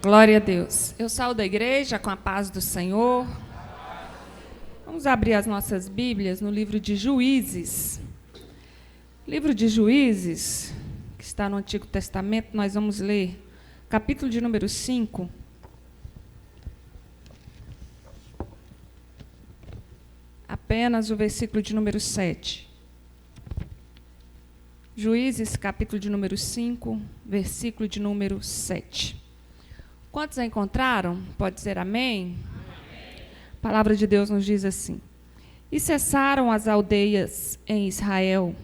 Glória a Deus. Eu saúdo a igreja com a paz do Senhor. Vamos abrir as nossas Bíblias no livro de Juízes. Livro de Juízes, que está no Antigo Testamento, nós vamos ler capítulo de número 5. Apenas o versículo de número 7. Juízes, capítulo de número 5, versículo de número 7. Quantos a encontraram? Pode dizer amém? A palavra de Deus nos diz assim: E cessaram as aldeias em Israel,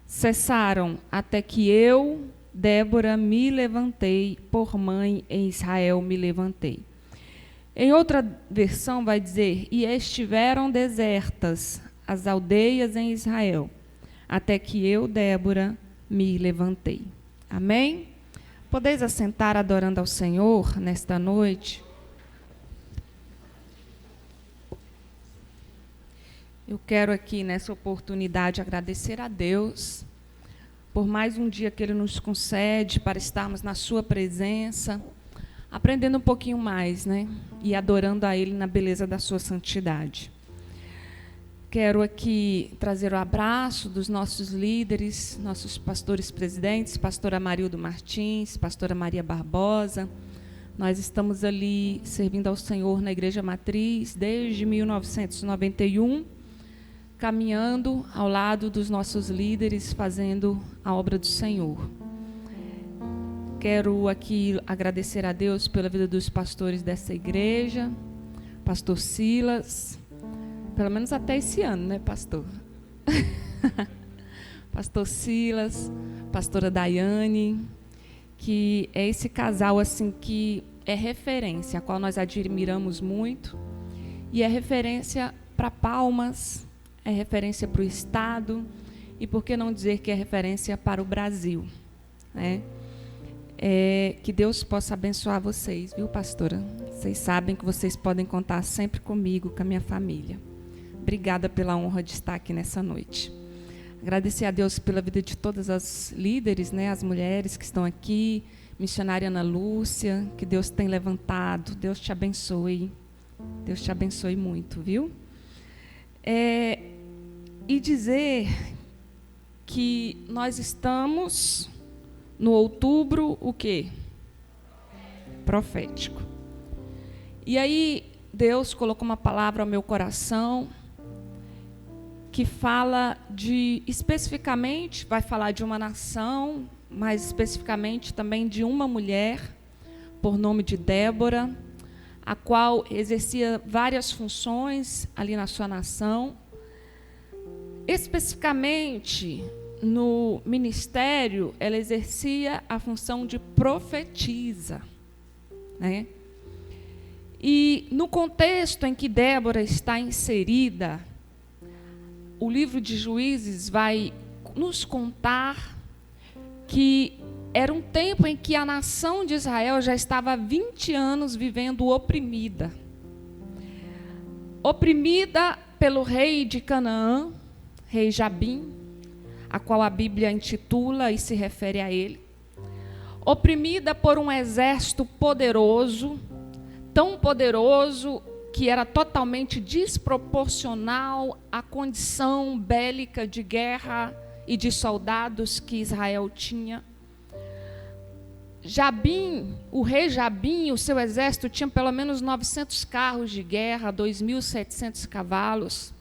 cessaram até que eu, Débora, me levantei, por mãe em Israel me levantei. Em outra versão vai dizer: E estiveram desertas as aldeias em Israel, até que eu, Débora, me levantei. Amém? Podeis assentar adorando ao Senhor nesta noite? Eu quero aqui, nessa oportunidade, agradecer a Deus por mais um dia que Ele nos concede para estarmos na Sua presença, aprendendo um pouquinho mais, né? E adorando a Ele na beleza da Sua santidade. Quero aqui trazer o abraço dos nossos líderes, nossos pastores presidentes, pastora Marildo Martins, pastora Maria Barbosa. Nós estamos ali servindo ao Senhor na Igreja Matriz desde 1991, caminhando ao lado dos nossos líderes, fazendo a obra do Senhor. Quero aqui agradecer a Deus pela vida dos pastores dessa igreja, pastor Silas, pelo menos até esse ano, né, pastor? Pastor Silas, pastora Daiane, que é esse casal assim que é referência, a qual nós admiramos muito, e é referência para Palmas, é referência para o Estado, e por que não dizer que é referência para o Brasil, né? Que Deus possa abençoar vocês, viu, pastora? Vocês sabem que vocês podem contar sempre comigo, com a minha família. Obrigada pela honra de estar aqui nessa noite. Agradecer a Deus pela vida de todas as líderes, né, as mulheres que estão aqui, missionária Ana Lúcia, que Deus tem levantado. Deus te abençoe. Deus te abençoe muito, viu? E dizer que nós estamos no outubro, o quê? Profético. E aí, Deus colocou uma palavra ao meu coração que fala especificamente, vai falar de uma nação, mas especificamente também de uma mulher, por nome de Débora, a qual exercia várias funções ali na sua nação. Especificamente, no ministério, ela exercia a função de profetisa, né? E no contexto em que Débora está inserida, o livro de Juízes vai nos contar que era um tempo em que a nação de Israel já estava há 20 anos vivendo oprimida. Oprimida pelo rei de Canaã, rei Jabim, a qual a Bíblia intitula e se refere a ele. Oprimida por um exército poderoso, tão poderoso que era totalmente desproporcional à condição bélica de guerra e de soldados que Israel tinha. Jabim, o rei Jabim, o seu exército tinha pelo menos 900 carros de guerra, 2.700 cavalos,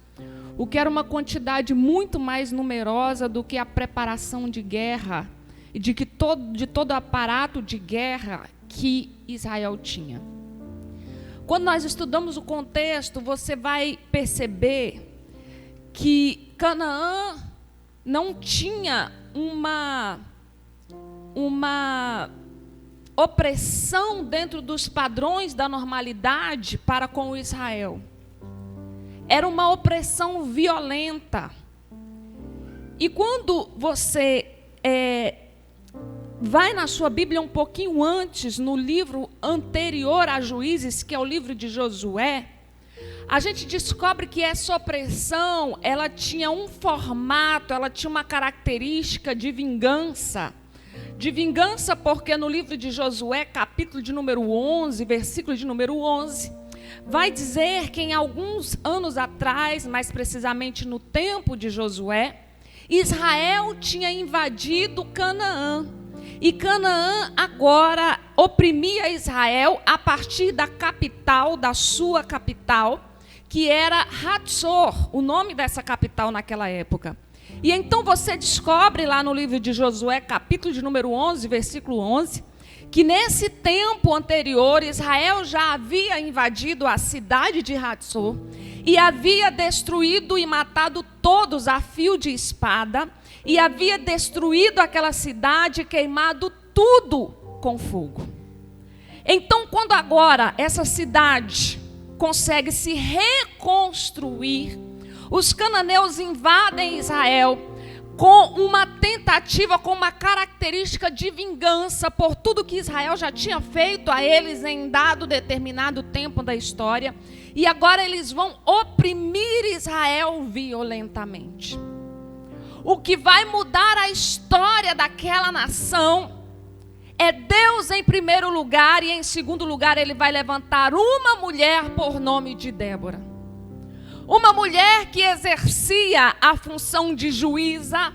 o que era uma quantidade muito mais numerosa do que a preparação de guerra e de todo o aparato de guerra que Israel tinha. Quando nós estudamos o contexto, você vai perceber que Canaã não tinha uma opressão dentro dos padrões da normalidade para com Israel. Era uma opressão violenta. E quando você vai na sua Bíblia um pouquinho antes, no livro anterior a Juízes, que é o livro de Josué, a gente descobre que essa opressão, ela tinha um formato, ela tinha uma característica de vingança, de vingança, porque no livro de Josué, capítulo de número 11, versículo de número 11, vai dizer que em alguns anos atrás, mais precisamente no tempo de Josué, Israel tinha invadido Canaã. E Canaã agora oprimia Israel a partir da capital, da sua capital, que era Hatzor, o nome dessa capital naquela época. E então você descobre lá no livro de Josué, capítulo de número 11, versículo 11, que nesse tempo anterior Israel já havia invadido a cidade de Hatzor e havia destruído e matado todos a fio de espada, e havia destruído aquela cidade, queimado tudo com fogo. Então, quando agora essa cidade consegue se reconstruir, os cananeus invadem Israel com uma tentativa, com uma característica de vingança por tudo que Israel já tinha feito a eles em dado determinado tempo da história. E agora eles vão oprimir Israel violentamente. O que vai mudar a história daquela nação é Deus em primeiro lugar, e em segundo lugar ele vai levantar uma mulher por nome de Débora. Uma mulher que exercia a função de juíza,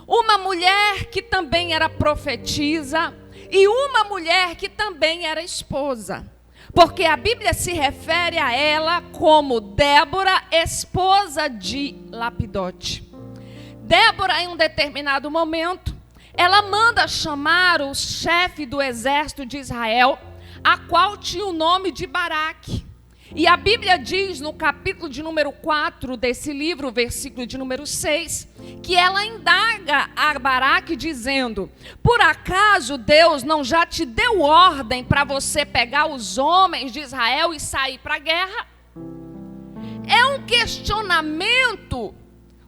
uma mulher que também era profetisa e uma mulher que também era esposa. Porque a Bíblia se refere a ela como Débora, esposa de Lapidote. Débora, em um determinado momento, ela manda chamar o chefe do exército de Israel, a qual tinha o nome de Baraque. E a Bíblia diz no capítulo de número 4 desse livro, versículo de número 6, que ela indaga a Baraque dizendo: por acaso Deus não já te deu ordem para você pegar os homens de Israel e sair para a guerra? É um questionamento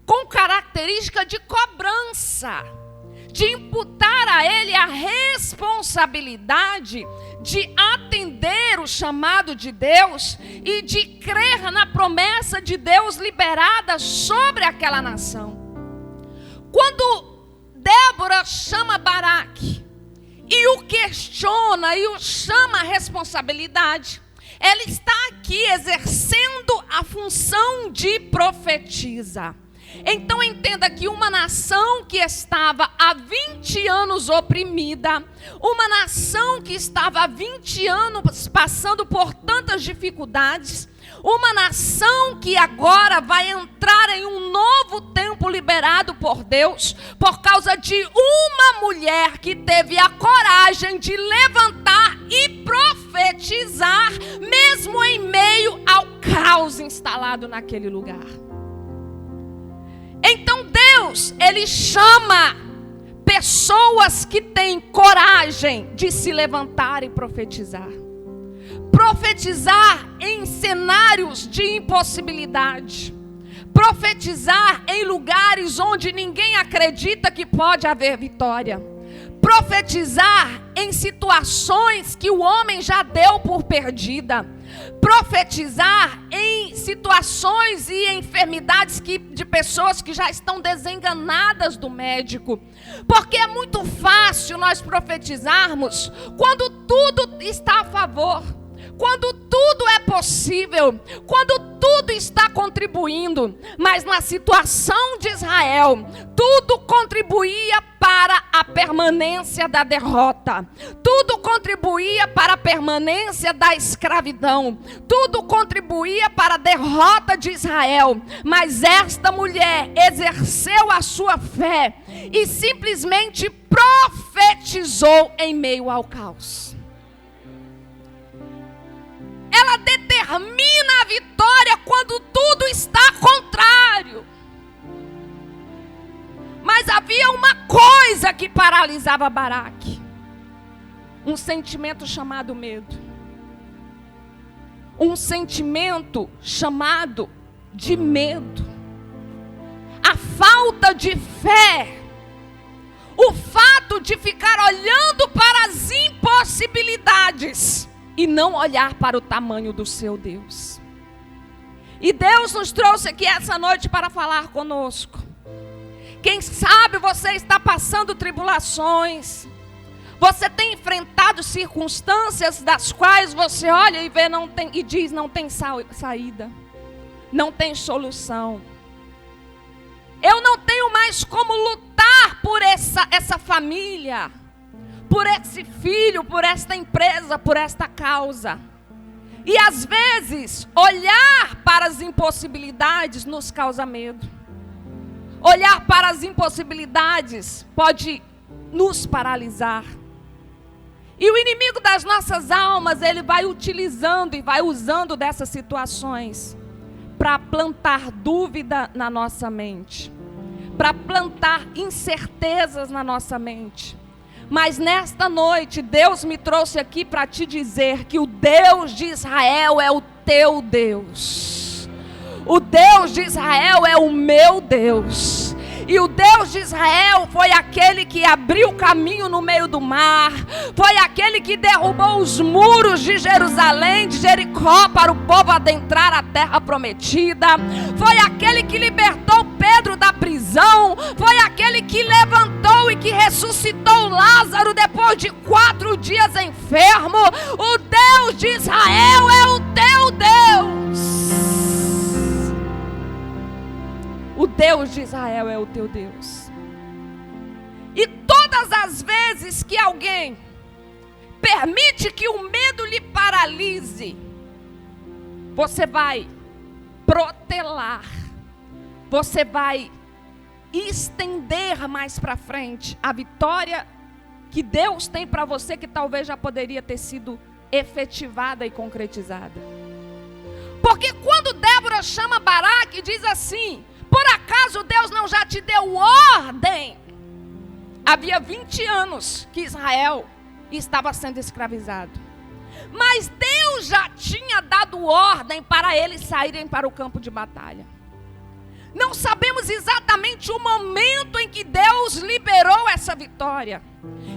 com característica de cobrança, de imputar a ele a responsabilidade de atender o chamado de Deus e de crer na promessa de Deus liberada sobre aquela nação. Quando Débora chama Baraque e o questiona e o chama à responsabilidade, ela está aqui exercendo a função de profetisa. Então entenda que uma nação que estava há 20 anos oprimida, uma nação que estava há 20 anos passando por tantas dificuldades, uma nação que agora vai entrar em um novo tempo liberado por Deus, por causa de uma mulher que teve a coragem de levantar e profetizar, mesmo em meio ao caos instalado naquele lugar. Então Deus, Ele chama pessoas que têm coragem de se levantar e profetizar. Profetizar em cenários de impossibilidade. Profetizar em lugares onde ninguém acredita que pode haver vitória. Profetizar em situações que o homem já deu por perdida. Profetizar em situações e enfermidades de pessoas que já estão desenganadas do médico. Porque é muito fácil nós profetizarmos quando tudo está a favor, quando tudo é possível, quando tudo está contribuindo. Mas na situação de Israel, tudo contribuía para a permanência da derrota. Tudo contribuía para a permanência da escravidão. Tudo contribuía para a derrota de Israel. Mas esta mulher exerceu a sua fé e simplesmente profetizou em meio ao caos. Ela determina a vitória quando tudo está contrário. Mas havia uma coisa que paralisava Baraque. Um sentimento chamado medo. Um sentimento chamado de medo. A falta de fé. O fato de ficar olhando para as impossibilidades e não olhar para o tamanho do seu Deus. E Deus nos trouxe aqui essa noite para falar conosco. Quem sabe você está passando tribulações. Você tem enfrentado circunstâncias das quais você olha e vê e diz não tem saída, não tem solução. Eu não tenho mais como lutar por essa família, por esse filho, por esta empresa, por esta causa. E às vezes, olhar para as impossibilidades nos causa medo. Olhar para as impossibilidades pode nos paralisar. E o inimigo das nossas almas, ele vai utilizando e vai usando dessas situações para plantar dúvida na nossa mente, para plantar incertezas na nossa mente. Mas nesta noite, Deus me trouxe aqui para te dizer que o Deus de Israel é o teu Deus. O Deus de Israel é o meu Deus. E o Deus de Israel foi aquele que abriu o caminho no meio do mar. Foi aquele que derrubou os muros de Jerusalém, de Jericó, para o povo adentrar a terra prometida. Foi aquele que libertou Pedro da prisão. Foi aquele que levantou e que ressuscitou Lázaro depois de 4 dias enfermo. O Deus de Israel é o teu Deus. O Deus de Israel é o teu Deus. E todas as vezes que alguém permite que o medo lhe paralise, você vai protelar, você vai estender mais para frente a vitória que Deus tem para você, que talvez já poderia ter sido efetivada e concretizada. Porque quando Débora chama Baraque e diz assim: por acaso Deus não já te deu ordem? Havia 20 anos que Israel estava sendo escravizado. Mas Deus já tinha dado ordem para eles saírem para o campo de batalha. Não sabemos exatamente o momento em que Deus liberou essa vitória,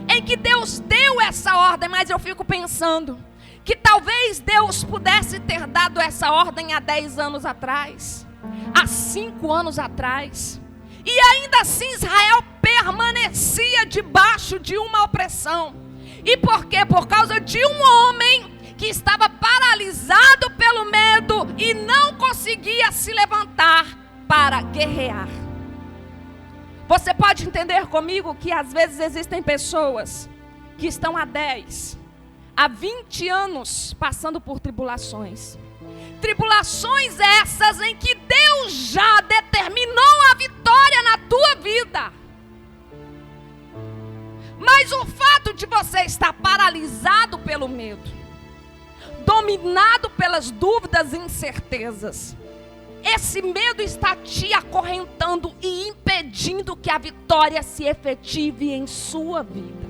em que Deus deu essa ordem, mas eu fico pensando que talvez Deus pudesse ter dado essa ordem há 10 anos atrás, há 5 anos atrás, e ainda assim Israel permanecia debaixo de uma opressão. E por quê? Por causa de um homem que estava paralisado pelo medo e não conseguia se levantar para guerrear. Você pode entender comigo que às vezes existem pessoas que estão há 10, há 20 anos passando por tribulações. Tribulações essas em que Deus já determinou a vitória na tua vida. Mas o fato de você estar paralisado pelo medo, dominado pelas dúvidas e incertezas, esse medo está te acorrentando e impedindo que a vitória se efetive em sua vida.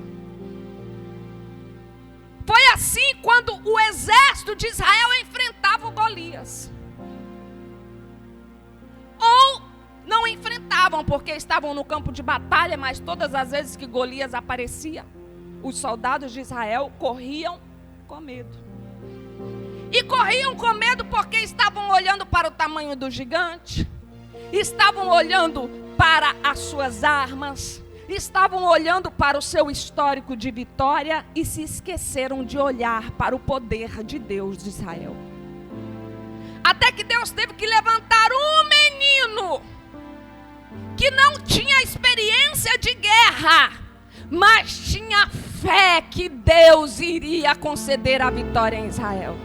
Foi assim quando o exército de Israel enfrentava o Golias. Ou não enfrentavam porque estavam no campo de batalha, mas todas as vezes que Golias aparecia, os soldados de Israel corriam com medo. E corriam com medo porque estavam olhando para o tamanho do gigante, estavam olhando para as suas armas, estavam olhando para o seu histórico de vitória e se esqueceram de olhar para o poder de Deus de Israel. Até que Deus teve que levantar um menino que não tinha experiência de guerra, mas tinha fé que Deus iria conceder a vitória em Israel.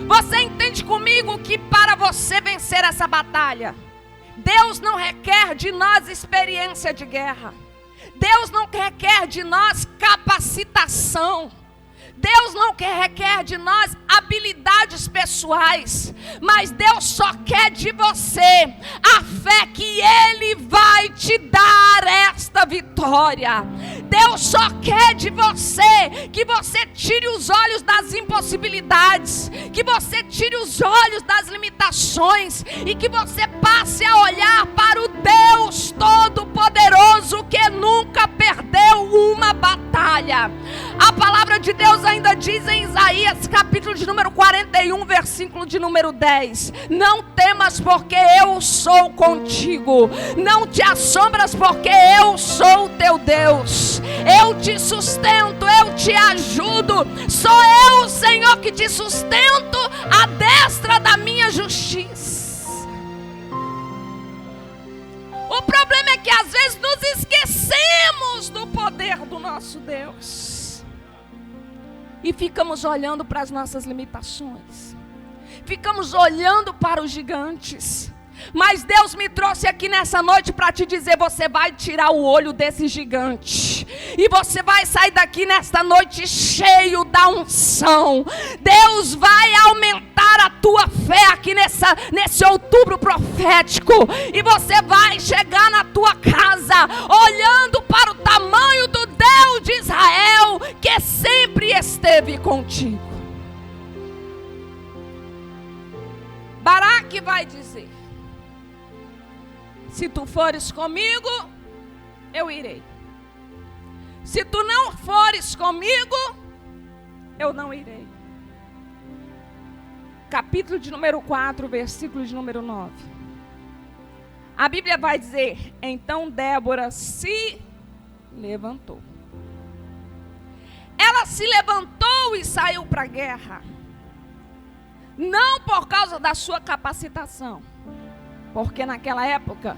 Você entende comigo que para você vencer essa batalha, Deus não requer de nós experiência de guerra. Deus não requer de nós capacitação. Deus não requer de nós habilidades pessoais, mas Deus só quer de você a fé que Ele vai te dar esta vitória. Deus só quer de você que você tire os olhos das impossibilidades, que você tire os olhos das limitações e que você passe a olhar para o Deus Todo-Poderoso que nunca perdeu uma batalha. A palavra de Deus ainda diz em Isaías, capítulo de número 41, versículo de número 10: não temas porque eu sou contigo, não te assombras porque eu sou o teu Deus, eu te sustento, eu te ajudo. Sou eu, Senhor, que te sustento à destra da minha justiça. O problema é que às vezes nos esquecemos do poder do nosso Deus e ficamos olhando para as nossas limitações, ficamos olhando para os gigantes. Mas Deus me trouxe aqui nessa noite para te dizer: você vai tirar o olho desse gigante, e você vai sair daqui nesta noite cheio da unção. Deus vai aumentar a tua fé aqui nesse outubro profético, e você vai chegar na tua casa olhando para o tamanho do Deus de Israel, que sempre esteve contigo. Baraque vai dizer: se tu fores comigo, eu irei. Se tu não fores comigo, eu não irei. Capítulo de número 4, versículo de número 9. A Bíblia vai dizer: então Débora se levantou. Ela se levantou e saiu para a guerra. Não por causa da sua capacitação, porque naquela época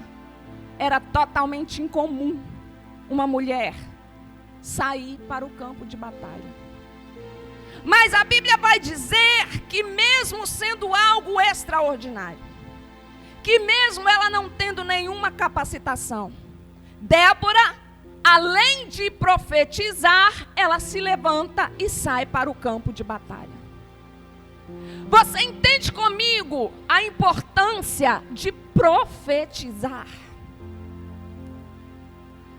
era totalmente incomum uma mulher sair para o campo de batalha. Mas a Bíblia vai dizer que mesmo sendo algo extraordinário, que mesmo ela não tendo nenhuma capacitação, Débora, além de profetizar, ela se levanta e sai para o campo de batalha. Você entende comigo a importância de profetizar?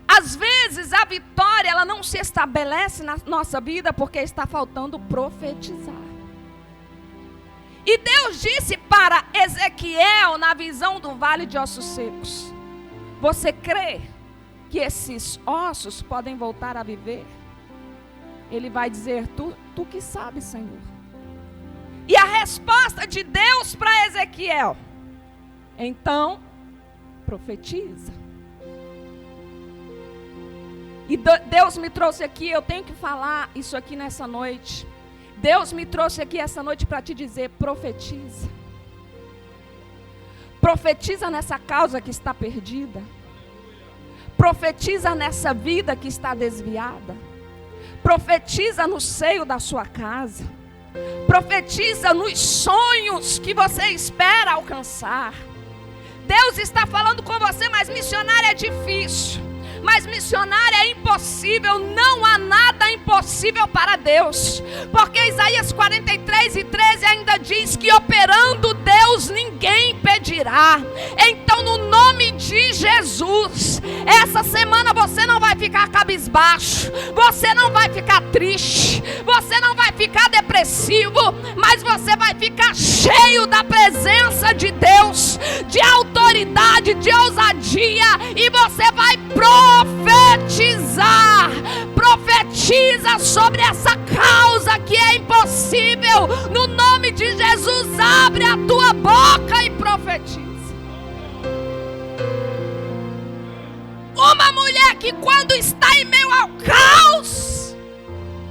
Às vezes a vitória ela não se estabelece na nossa vida porque está faltando profetizar. E Deus disse para Ezequiel na visão do vale de ossos secos: você crê que esses ossos podem voltar a viver? Ele vai dizer: tu que sabes, Senhor. E a resposta de Deus para Ezequiel: então, profetiza. E Deus me trouxe aqui, eu tenho que falar isso aqui nessa noite. Deus me trouxe aqui essa noite para te dizer: profetiza. Profetiza nessa causa que está perdida. Profetiza nessa vida que está desviada. Profetiza no seio da sua casa. Profetiza nos sonhos que você espera alcançar. Deus está falando com você, mas missionário é difícil, mas missionário é impossível. Não há nada impossível para Deus, porque Isaías 43:13 ainda diz que operando Deus ninguém impedirá. Então, no nome de Jesus, essa semana você não vai ficar cabisbaixo, você não vai ficar triste, você não vai ficar depressivo, mas você vai ficar cheio da presença de Deus, de autoridade, de ousadia, e você vai profetizar. Profetiza sobre essa causa que é impossível. No nome de Jesus, abre a tua boca e profetiza. Uma mulher que, quando está em meio ao caos,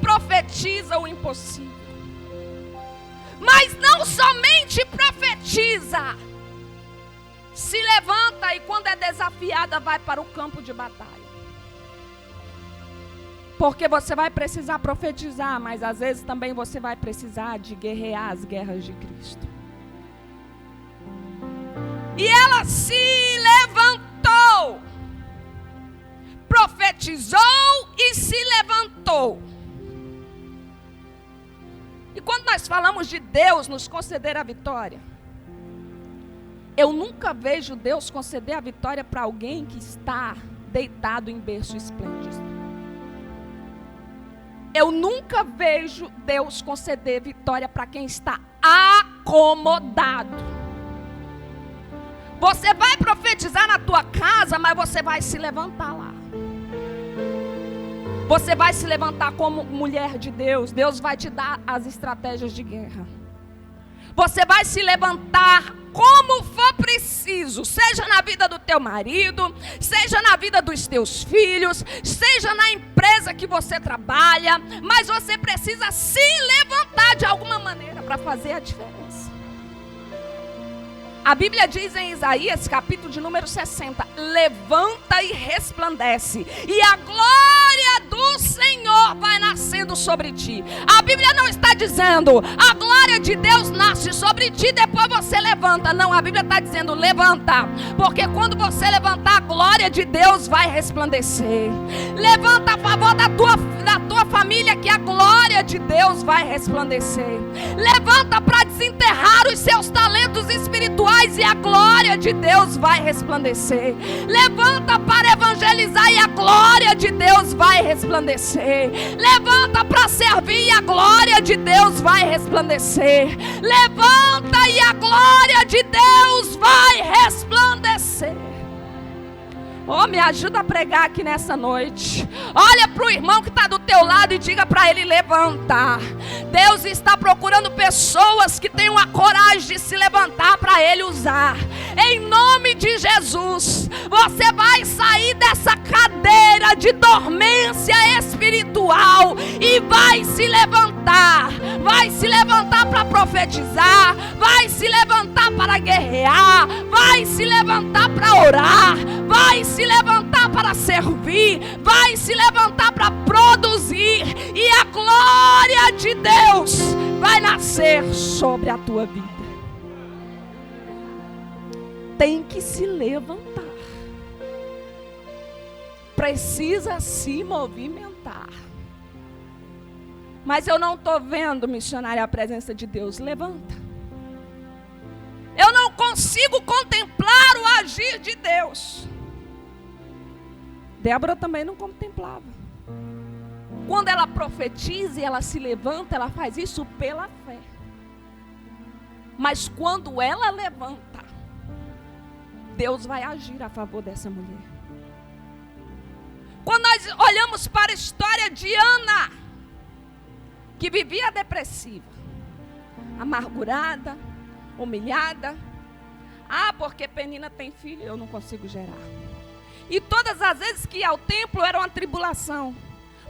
profetiza o impossível. Mas não somente profetiza, se levanta e, quando é desafiada, vai para o campo de batalha. Porque você vai precisar profetizar, mas às vezes também você vai precisar de guerrear as guerras de Cristo. E ela se levantou, profetizou e se levantou. E quando nós falamos de Deus nos conceder a vitória, eu nunca vejo Deus conceder a vitória para alguém que está deitado em berço esplêndido. Eu nunca vejo Deus conceder vitória para quem está acomodado. Você vai profetizar na tua casa, mas você vai se levantar lá. Você vai se levantar como mulher de Deus. Deus vai te dar as estratégias de guerra. Você vai se levantar como for preciso, seja na vida do teu marido, seja na vida dos teus filhos, seja na empresa que você trabalha, mas você precisa se levantar de alguma maneira para fazer a diferença. A Bíblia diz em Isaías, capítulo de número 60, levanta e resplandece, e a glória do Senhor vai nascendo sobre ti. A Bíblia não está dizendo, a glória de Deus nasce sobre ti, depois você levanta. Não, a Bíblia está dizendo, levanta, porque quando você levantar, a glória de Deus vai resplandecer. Levanta a favor da tua família, que a glória de Deus vai resplandecer. Levanta para desenterrar os seus talentos espirituais, e a glória de Deus vai resplandecer. Levanta para evangelizar, e a glória de Deus vai resplandecer. Levanta para servir, e a glória de Deus vai resplandecer. Levanta e a glória de Deus vai resplandecer. Oh, me ajuda a pregar aqui nessa noite. Olha para o irmão que está do teu lado e diga para ele levantar. Deus está procurando pessoas que tenham a coragem de se levantar para ele usar. Em nome de Jesus, você vai sair dessa cadeira de dormência espiritual e vai se levantar. Vai se levantar para profetizar, vai se levantar para guerrear, vai se levantar para orar, vai se levantar para servir, vai se levantar para produzir, e a glória de Deus vai nascer sobre a tua vida. Tem que se levantar, precisa se movimentar. Mas eu não estou vendo, missionária, a presença de Deus. Levanta. Eu não consigo contemplar o agir de Deus. Débora também não contemplava. Quando ela profetiza e ela se levanta, ela faz isso pela fé. Mas quando ela levanta, Deus vai agir a favor dessa mulher. Quando nós olhamos para a história de Ana, que vivia depressiva, amargurada, humilhada. Ah, porque Penina tem filho e eu não consigo gerar. E todas as vezes que ia ao templo era uma tribulação,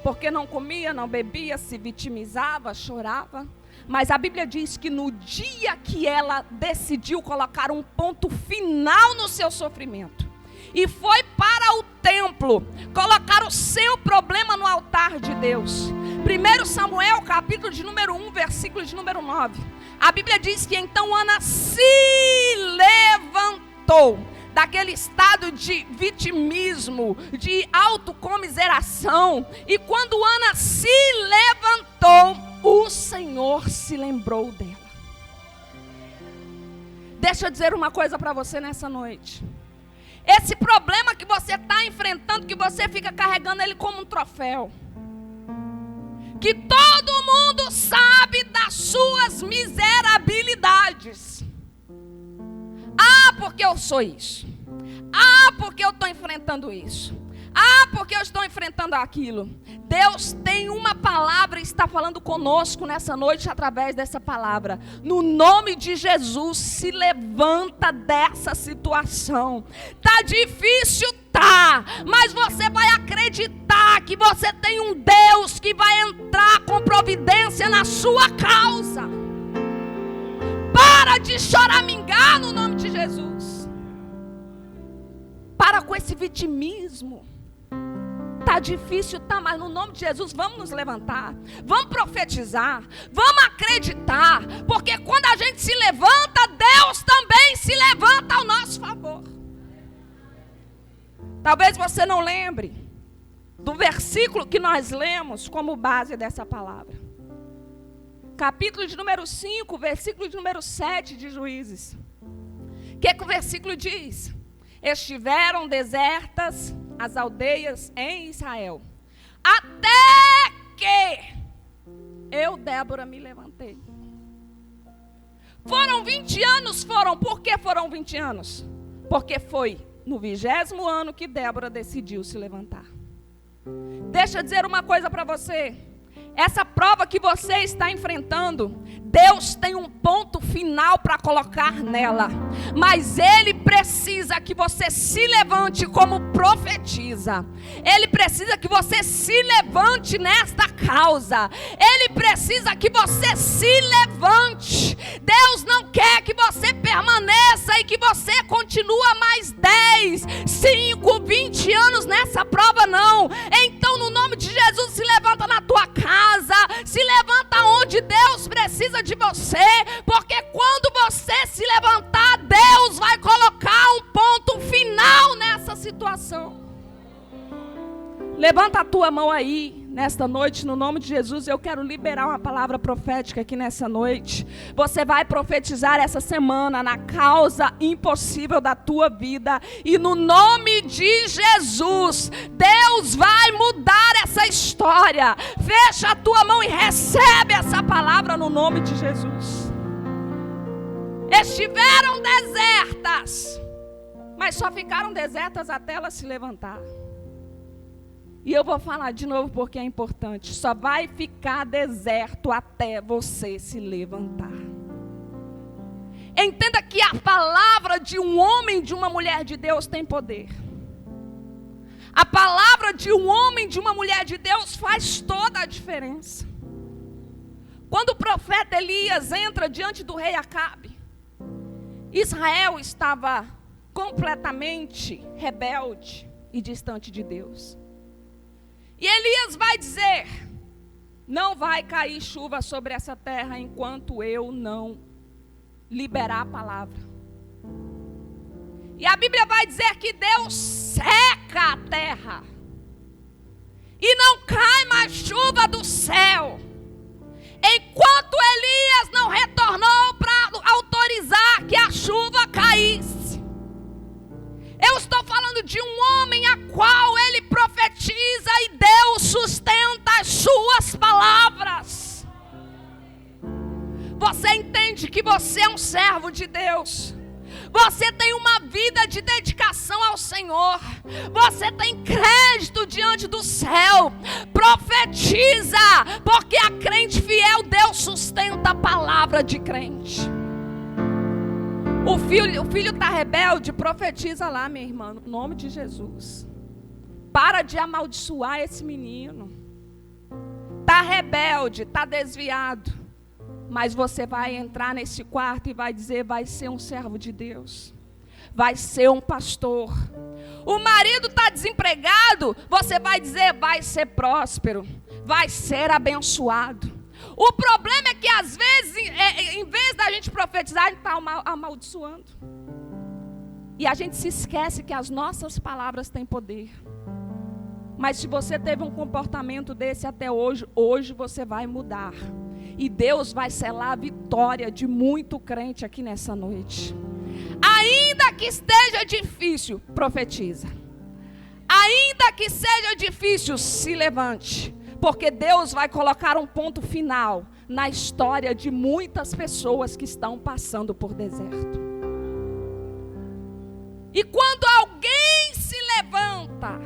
porque não comia, não bebia, se vitimizava, chorava. Mas a Bíblia diz que no dia que ela decidiu colocar um ponto final no seu sofrimento, e foi para o templo colocar o seu problema no altar de Deus. 1 Samuel, capítulo de número 1, versículo de número 9. A Bíblia diz que então Ana se levantou daquele estado de vitimismo, de autocomiseração. E quando Ana se levantou, o Senhor se lembrou dela. Deixa eu dizer uma coisa para você nessa noite. Esse problema que você está enfrentando, que você fica carregando ele como um troféu, que todo mundo sabe das suas miserabilidades. Ah, porque eu sou isso. Ah, porque eu estou enfrentando isso. Ah, porque eu estou enfrentando aquilo. Deus tem uma palavra e está falando conosco nessa noite através dessa palavra. No nome de Jesus, se levanta dessa situação. Tá difícil, tá, mas você vai acreditar que você tem um Deus que vai entrar com providência na sua causa. Para de choramingar no nome de Jesus. Para com esse vitimismo. Tá difícil, tá, mas no nome de Jesus vamos nos levantar, vamos profetizar, vamos acreditar, porque quando a gente se levanta, Deus também se levanta ao nosso favor. Talvez você não lembre do versículo que nós lemos como base dessa palavra. Capítulo de número 5, versículo de número 7 de Juízes. O que o versículo diz? Estiveram desertas as aldeias em Israel, até que eu, Débora, me levantei. Foram 20 anos, foram. Por que foram 20 anos? Porque foi no 20º ano que Débora decidiu se levantar. Deixa eu dizer uma coisa para você. Essa prova que você está enfrentando, Deus tem um ponto final para colocar nela, mas Ele precisa que você se levante como profetiza. Ele precisa que você se levante nesta causa. Ele precisa que você se levante. Deus não quer que você permaneça e que você continue mais 10, 5, 20 anos nessa prova, não. Então, no nome de Jesus, se levanta na tua casa, se levanta onde Deus precisa de você, porque quando você se levantar, Deus vai colocar um ponto final nessa situação. Levanta a tua mão aí, nesta noite, no nome de Jesus. Eu quero liberar uma palavra profética aqui nessa noite. Você vai profetizar essa semana na causa impossível da tua vida, e no nome de Jesus, Deus vai mudar essa história. Fecha a tua mão e recebe essa palavra no nome de Jesus. Estiveram desertas, mas só ficaram desertas até ela se levantar. E eu vou falar de novo porque é importante. Só vai ficar deserto até você se levantar. Entenda que a palavra de um homem, de uma mulher de Deus tem poder. A palavra de um homem, de uma mulher de Deus faz toda a diferença. Quando o profeta Elias entra diante do rei Acabe, Israel estava completamente rebelde e distante de Deus. E Elias vai dizer: não vai cair chuva sobre essa terra enquanto eu não liberar a palavra. E a Bíblia vai dizer que Deus seca a terra e não cai mais chuva do céu, enquanto Elias não retornou para autorizar que a chuva caísse. Eu estou falando de um homem a qual ele profetiza e Deus sustenta as suas palavras. Você entende que você é um servo de Deus. Você tem uma vida de dedicação ao Senhor. Você tem crédito diante do céu. Profetiza, porque a crente fiel, Deus sustenta a palavra de crente. O filho está rebelde, profetiza lá, minha irmã, no nome de Jesus. Para de amaldiçoar esse menino. Está rebelde, está desviado. Mas você vai entrar nesse quarto e vai dizer: vai ser um servo de Deus. Vai ser um pastor. O marido está desempregado, você vai dizer: vai ser próspero. Vai ser abençoado. O problema é que às vezes, em vez da gente profetizar, a gente está amaldiçoando. E a gente se esquece que as nossas palavras têm poder. Mas se você teve um comportamento desse até hoje, hoje você vai mudar. E Deus vai selar a vitória de muito crente aqui nessa noite. Ainda que esteja difícil, profetiza. Ainda que seja difícil, se levante. Porque Deus vai colocar um ponto final na história de muitas pessoas que estão passando por deserto. E quando alguém se levanta,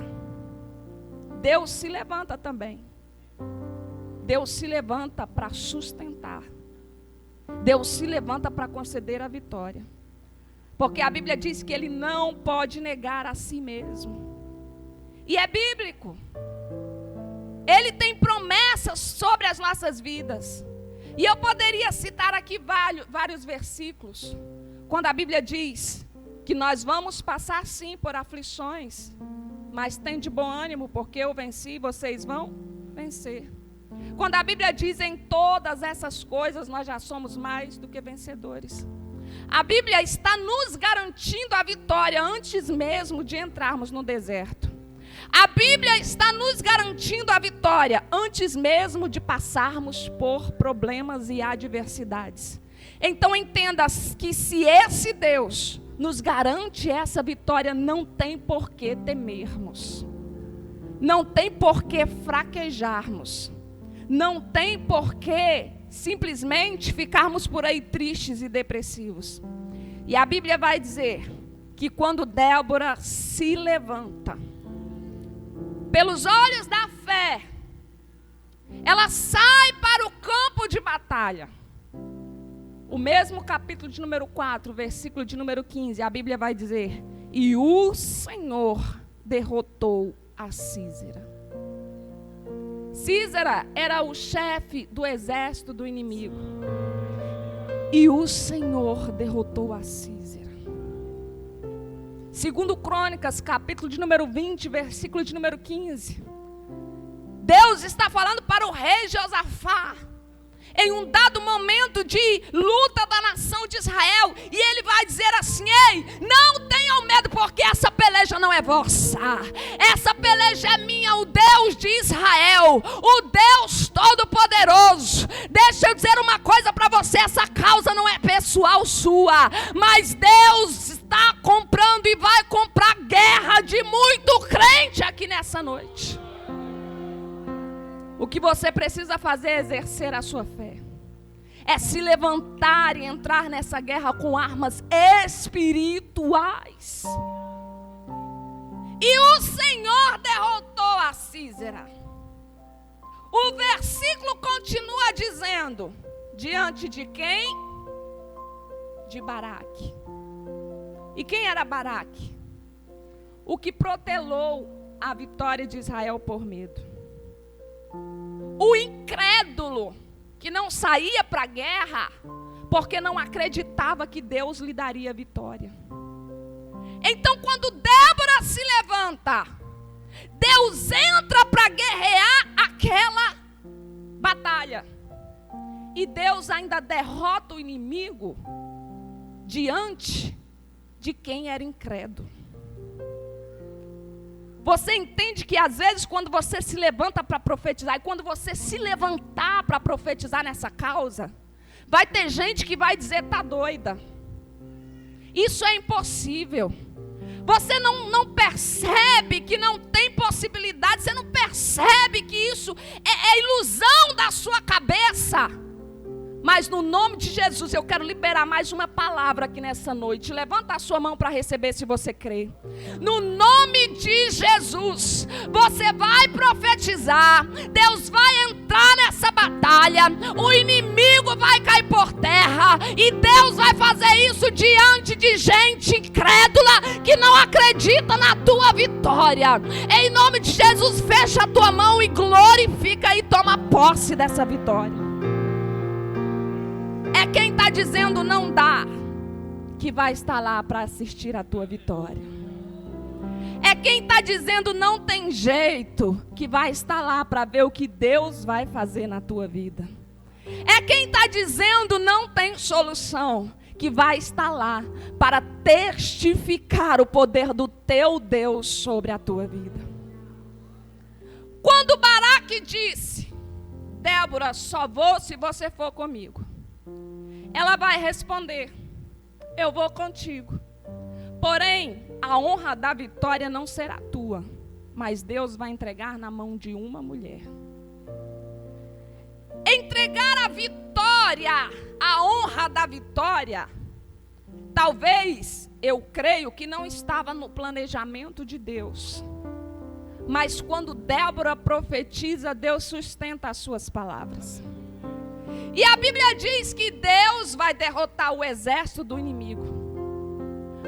Deus se levanta também. Deus se levanta para sustentar. Deus se levanta para conceder a vitória. Porque a Bíblia diz que Ele não pode negar a si mesmo. E é bíblico. Ele tem promessas sobre as nossas vidas. E eu poderia citar aqui vários versículos. Quando a Bíblia diz que nós vamos passar sim por aflições, mas tem de bom ânimo, porque eu venci, vocês vão vencer. Quando a Bíblia diz: em todas essas coisas nós já somos mais do que vencedores. A Bíblia está nos garantindo a vitória antes mesmo de entrarmos no deserto. A Bíblia está nos garantindo a vitória antes mesmo de passarmos por problemas e adversidades. Então entenda que se esse Deus nos garante essa vitória, não tem por que temermos. Não tem por que fraquejarmos. Não tem por que simplesmente ficarmos por aí tristes e depressivos. E a Bíblia vai dizer que quando Débora se levanta, pelos olhos da fé, ela sai para o campo de batalha. O mesmo capítulo de número 4, versículo de número 15, a Bíblia vai dizer: e o Senhor derrotou a Sísera. Sísera era o chefe do exército do inimigo. E o Senhor derrotou a Sísera. Segundo Crônicas, capítulo de número 20, versículo de número 15. Deus está falando para o rei Josafá, em um dado momento de luta da nação de Israel, e ele vai dizer assim: ei, não tenham medo, porque essa peleja não é vossa, essa peleja é minha, o Deus de Israel, o Deus Todo-Poderoso. Deixa eu dizer uma coisa para você: essa causa não é pessoal sua, mas Deus está comprando e vai comprar guerra de muito crente aqui nessa noite. O que você precisa fazer é exercer a sua fé. É se levantar e entrar nessa guerra com armas espirituais. E o Senhor derrotou a Sísera. O versículo continua dizendo: diante de quem? De Baraque. E quem era Baraque? O que protelou a vitória de Israel por medo. O incrédulo que não saía para a guerra porque não acreditava que Deus lhe daria vitória. Então, quando Débora se levanta, Deus entra para guerrear aquela batalha. E Deus ainda derrota o inimigo diante de quem era incrédulo. Você entende que às vezes quando você se levanta para profetizar, e quando você se levantar para profetizar nessa causa, vai ter gente que vai dizer: tá doida, isso é impossível. Você não percebe que não tem possibilidade, você não percebe que isso é ilusão da sua cabeça. Mas no nome de Jesus eu quero liberar mais uma palavra aqui nessa noite. Levanta a sua mão para receber, se você crê. No nome de Jesus, você vai profetizar. Deus vai entrar nessa batalha. O inimigo vai cair por terra. E Deus vai fazer isso diante de gente incrédula que não acredita na tua vitória. Em nome de Jesus, fecha a tua mão e glorifica e toma posse dessa vitória. É quem está dizendo não dá, que vai estar lá para assistir a tua vitória. É quem está dizendo não tem jeito, que vai estar lá para ver o que Deus vai fazer na tua vida. É quem está dizendo não tem solução, que vai estar lá para testificar o poder do teu Deus sobre a tua vida. Quando Baraque disse: Débora, só vou se você for comigo, ela vai responder: eu vou contigo. Porém, a honra da vitória não será tua, mas Deus vai entregar na mão de uma mulher. Entregar a vitória, a honra da vitória, talvez, eu creio que não estava no planejamento de Deus. Mas quando Débora profetiza, Deus sustenta as suas palavras. E a Bíblia diz que Deus vai derrotar o exército do inimigo.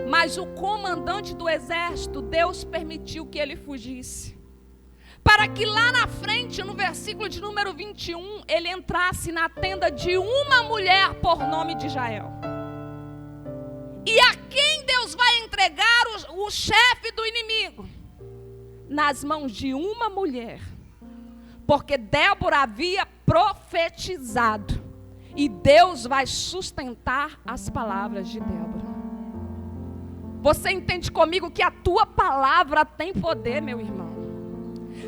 Mas o comandante do exército, Deus permitiu que ele fugisse. Para que lá na frente, no versículo de número 21, ele entrasse na tenda de uma mulher por nome de Jael. E a quem Deus vai entregar o chefe do inimigo? Nas mãos de uma mulher. Porque Débora havia profetizado. E Deus vai sustentar as palavras de Débora. Você entende comigo que a tua palavra tem poder, meu irmão?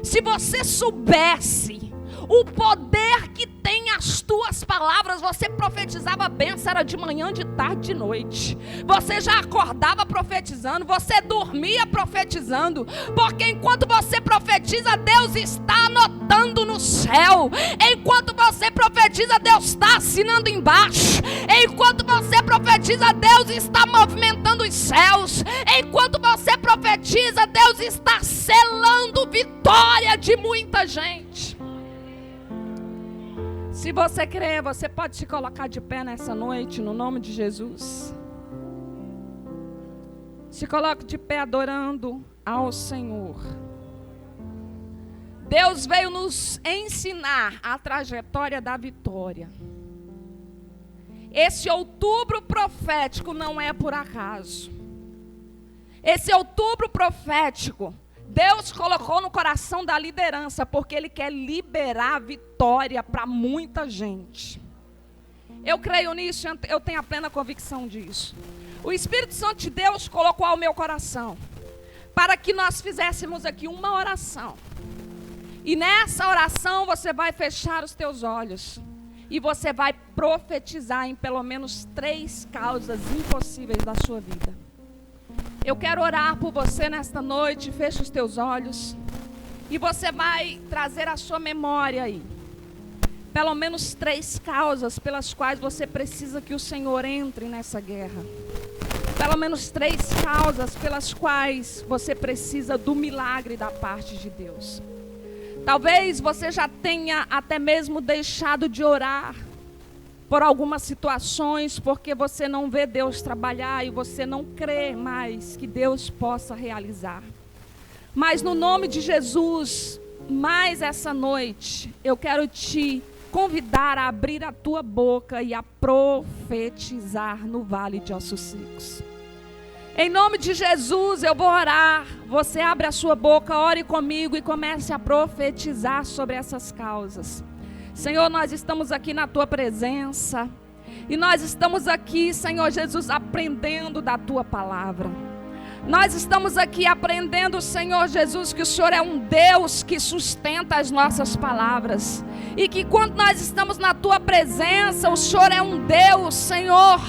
Se você soubesse o poder que tem as tuas palavras, você profetizava bênção, era de manhã, de tarde, de noite. Você já acordava profetizando, você dormia profetizando, porque enquanto você profetiza, Deus está anotando no céu. Enquanto você profetiza, Deus está assinando embaixo. Enquanto você profetiza, Deus está movimentando os céus. Enquanto você profetiza, Deus está selando vitória de muita gente. Se você crer, você pode se colocar de pé nessa noite, no nome de Jesus. Se coloque de pé adorando ao Senhor. Deus veio nos ensinar a trajetória da vitória. Esse outubro profético não é por acaso. Esse outubro profético, Deus colocou no coração da liderança, porque Ele quer liberar a vitória para muita gente. Eu creio nisso, eu tenho a plena convicção disso. O Espírito Santo de Deus colocou ao meu coração, para que nós fizéssemos aqui uma oração. E nessa oração você vai fechar os teus olhos. E você vai profetizar em pelo menos 3 causas impossíveis da sua vida. Eu quero orar por você nesta noite. Feche os teus olhos. E você vai trazer à sua memória aí pelo menos 3 causas pelas quais você precisa que o Senhor entre nessa guerra. Pelo menos 3 causas pelas quais você precisa do milagre da parte de Deus. Talvez você já tenha até mesmo deixado de orar por algumas situações, porque você não vê Deus trabalhar e você não crê mais que Deus possa realizar. Mas no nome de Jesus, mais essa noite, eu quero te convidar a abrir a tua boca e a profetizar no vale de ossos secos. Em nome de Jesus, eu vou orar. Você abre a sua boca, ore comigo e comece a profetizar sobre essas causas. Senhor, nós estamos aqui na tua presença. E nós estamos aqui, Senhor Jesus, aprendendo da tua palavra. Nós estamos aqui aprendendo, Senhor Jesus, que o Senhor é um Deus que sustenta as nossas palavras. E que quando nós estamos na tua presença, o Senhor é um Deus, Senhor,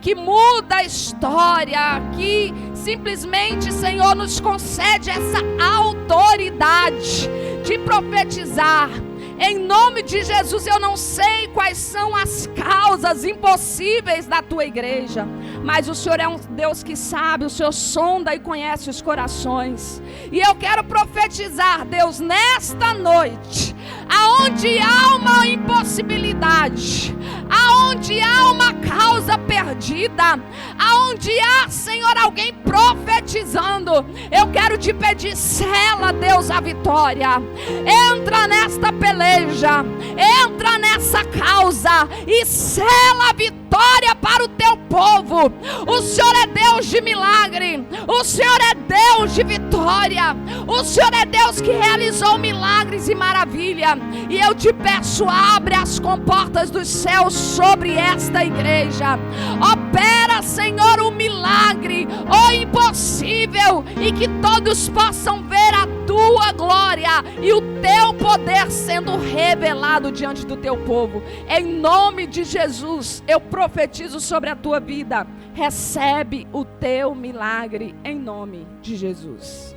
que muda a história, que simplesmente, Senhor, nos concede essa autoridade de profetizar. Em nome de Jesus, eu não sei quais são as causas impossíveis da tua igreja, mas o Senhor é um Deus que sabe, o Senhor sonda e conhece os corações. E eu quero profetizar, Deus, nesta noite, aonde há uma impossibilidade, aonde há uma causa perdida, aonde há, Senhor, alguém profetizando, eu quero te pedir, sela, Deus, a vitória. Entra nesta peleja, entra nessa causa e sela a vitória para o teu povo. O Senhor é Deus de milagre, o Senhor é Deus de vitória, o Senhor é Deus que realizou milagres e maravilha. E eu te peço, abre as comportas dos céus sobre esta igreja. Opera, Senhor, o milagre, o impossível, e que todos possam ver a tua glória e o teu poder sendo revelado diante do teu povo. Em nome de Jesus, eu profetizo sobre a tua vida. Recebe o teu milagre em nome de Jesus.